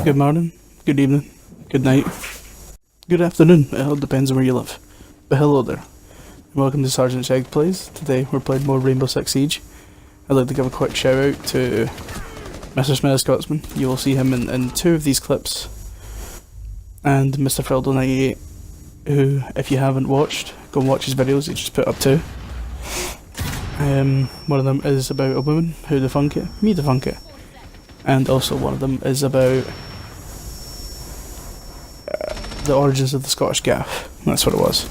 Good morning, good evening, good night, good afternoon. It all depends on where you live. But hello there. Welcome to Sergeant Shag Plays. Today we're playing more Rainbow Six Siege. I'd like to give a quick shout out to Mr. Smelly Scotsman. You will see him in two of these clips. And Mr. Feldo98, who, if you haven't watched, go and watch his videos. He just put up two. One of them is about a woman who defunked it, me defunked it. And also one of them is about the origins of the Scottish Gaff. That's what it was.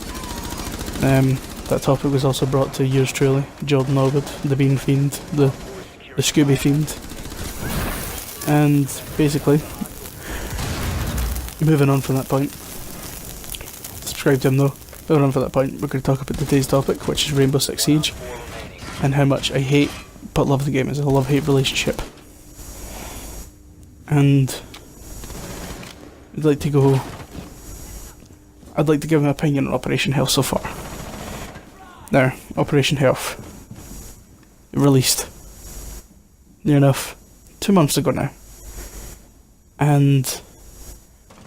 That topic was also brought to yours truly, Jordan Norwood, the Bean Fiend, the Scooby Fiend. And basically, moving on from that point, subscribe to him though, moving on from that point, we're going to talk about today's topic, which is Rainbow Six Siege, and how much I hate but love the game. It's a love-hate relationship. And I'd like to give my opinion on Operation Health so far. Now, Operation Health, released near enough 2 months ago now, and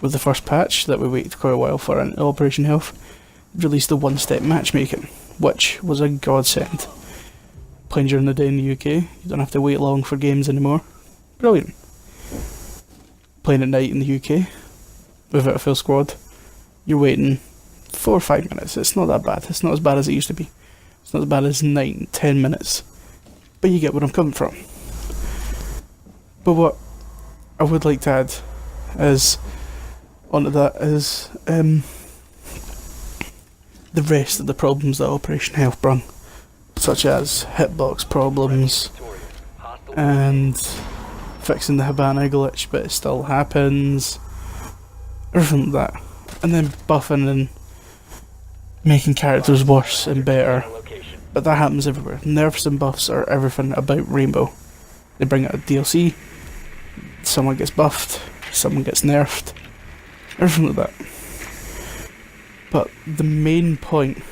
with the first patch that we waited quite a while for in Operation Health, released the one-step matchmaking, which was a godsend. Playing during the day in the UK, you don't have to wait long for games anymore. Brilliant. Playing at night in the UK, without a full squad, you're waiting 4 or 5 minutes. It's not that bad. It's not as bad as it used to be. It's not as bad as 9, 10 minutes. But you get where I'm coming from. But what I would like to add is, onto that is, the rest of the problems that Operation Health brung. Such as hitbox problems, and fixing the Habana glitch, but it still happens. Everything like that. And then buffing and making characters worse and better. But that happens everywhere. Nerfs and buffs are everything about Rainbow. They bring out a DLC, someone gets buffed, someone gets nerfed, everything like that. But the main point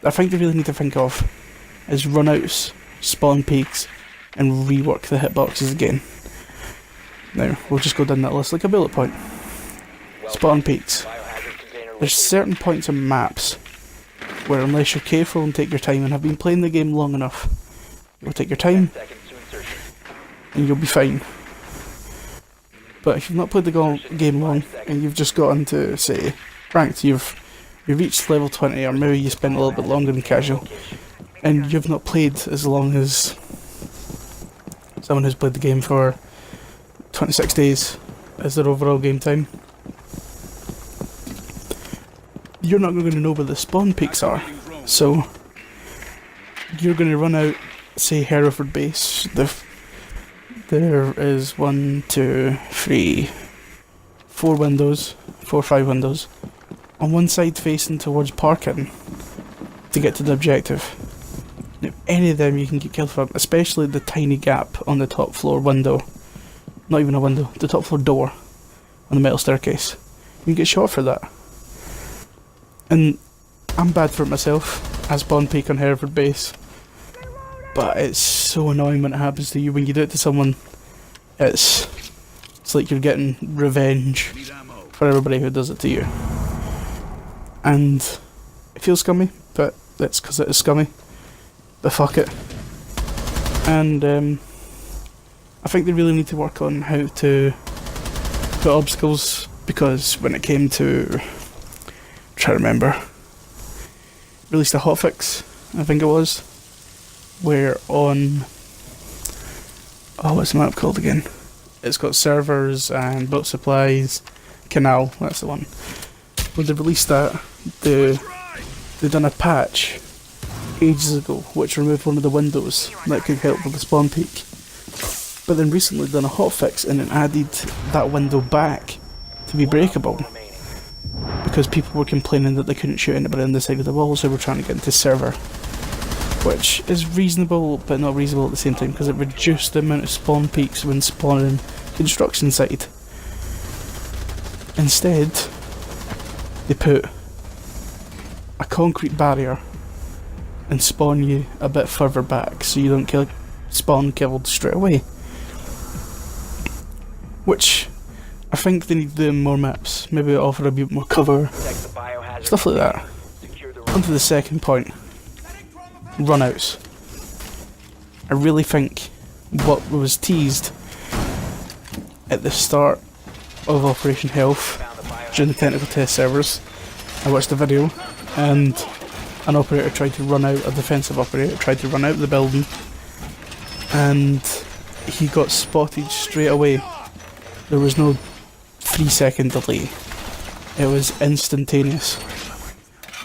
I think they really need to think of is runouts, spawn peaks, and rework the hitboxes again. Now, we'll just go down that list like a bullet point. Spawn peaks. There's certain points on maps where, unless you're careful and take your time and have been playing the game long enough, you'll take your time and you'll be fine. But if you've not played the game long and you've just gotten to, say, ranked, you've reached level 20, or maybe you spent a little bit longer than casual, and you've not played as long as someone who's played the game for 26 days as their overall game time, you're not going to know where the spawn peaks are. So you're going to run out, say, Hereford base. There is 1, 2, 3, 4 windows, 4 or 5 windows on one side facing towards parking to get to the objective. Now, any of them you can get killed from, especially the tiny gap on the top floor window. Not even a window, the top floor door on the metal staircase. You can get shot for that. And I'm bad for it myself. I spawn peak on Hereford base. But it's so annoying when it happens to you. When you do it to someone, it's like you're getting revenge for everybody who does it to you. And it feels scummy, but that's because it is scummy. But fuck it. And I think they really need to work on how to put obstacles, because when it came to, try to remember, released a hotfix, I think it was, where on, what's the map called again? It's got servers and boat supplies, canal, that's the one. When they released that, they done a patch ages ago which removed one of the windows that could help with the spawn peak. But then recently done a hotfix and it added that window back to be breakable, because people were complaining that they couldn't shoot anybody on the side of the wall, so they were trying to get into server. Which is reasonable, but not reasonable at the same time, because it reduced the amount of spawn peaks when spawning construction site. Instead, they put a concrete barrier and spawn you a bit further back so you don't spawn killed straight away. Which I think they need to do more maps, maybe offer a bit more cover, stuff like that. On to the second point, runouts. I really think what was teased at the start of Operation Health during the technical test servers, I watched the video and an operator tried to run out, a defensive operator tried to run out of the building and he got spotted straight away. There was no 3-second delay, it was instantaneous.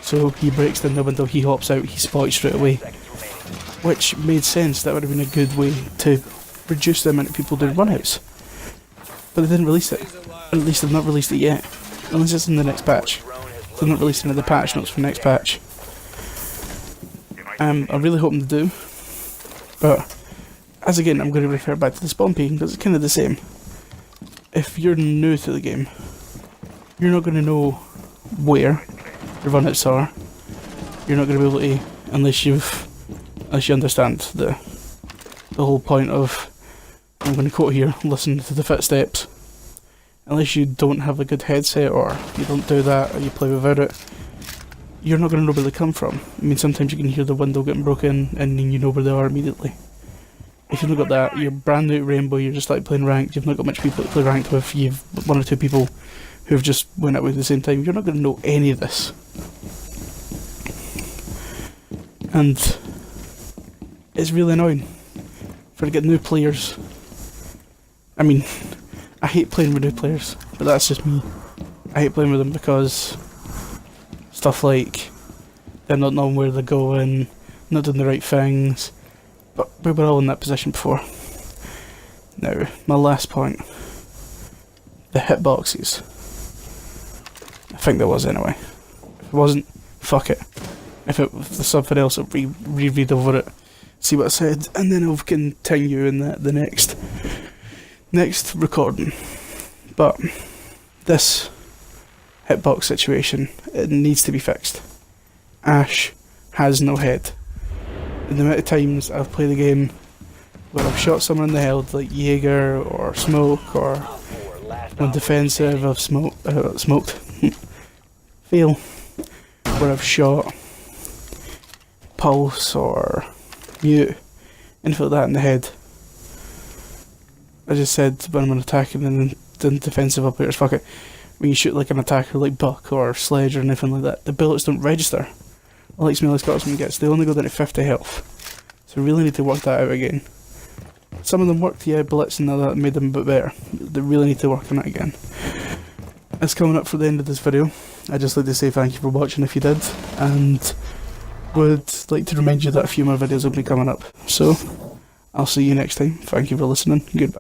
So he breaks down the window, he hops out, he's spotted straight away, which made sense. That would have been a good way to reduce the amount of people doing runouts. But they didn't release it. Or at least they've not released it yet. Unless it's in the next patch. They're not releasing the patch notes for next patch. I'm really hoping to do. But, as again, I'm going to refer back to the spawn peeking because it's kind of the same. If you're new to the game, you're not going to know where the runouts are. You're not going to be able to, unless you understand the whole point of, I'm going to quote here, listen to the footsteps. Unless you don't have a good headset or you don't do that or you play without it, you're not going to know where they come from. I mean, sometimes you can hear the window getting broken and then you know where they are immediately. If you've not got that, you're brand new at Rainbow, you're just like playing ranked, you've not got much people to play ranked with, you've one or two people who've just went out at the same time, you're not going to know any of this. And it's really annoying for to get new players. I mean, I hate playing with new players, but that's just me. I hate playing with them because stuff like they're not knowing where they're going, not doing the right things, but we were all in that position before. Now, my last point, the hitboxes. I think there was anyway. If it wasn't, fuck it. If there's something else, I'll reread over it, see what I said, and then I'll continue in the next recording. But this hitbox situation, it needs to be fixed. Ash has no head. In the amount of times I've played the game where I've shot someone in the head, like Jaeger or Smoke, or when defensive I've smoked. Fail. Where I've shot Pulse or Mute, anything like that in the head. I just said when I'm attacking and then defensive operators, fuck it. When you shoot like an attacker like Buck or Sledge or anything like that, the bullets don't register. Like Smelly Scotsman gets, they only go down to 50 health. So we really need to work that out again. Some of them worked, yeah, Blitz and all that made them a bit better. They really need to work on it again. It's coming up for the end of this video. I'd just like to say thank you for watching if you did, and would like to remind you that a few more videos will be coming up. So, I'll see you next time. Thank you for listening. Goodbye.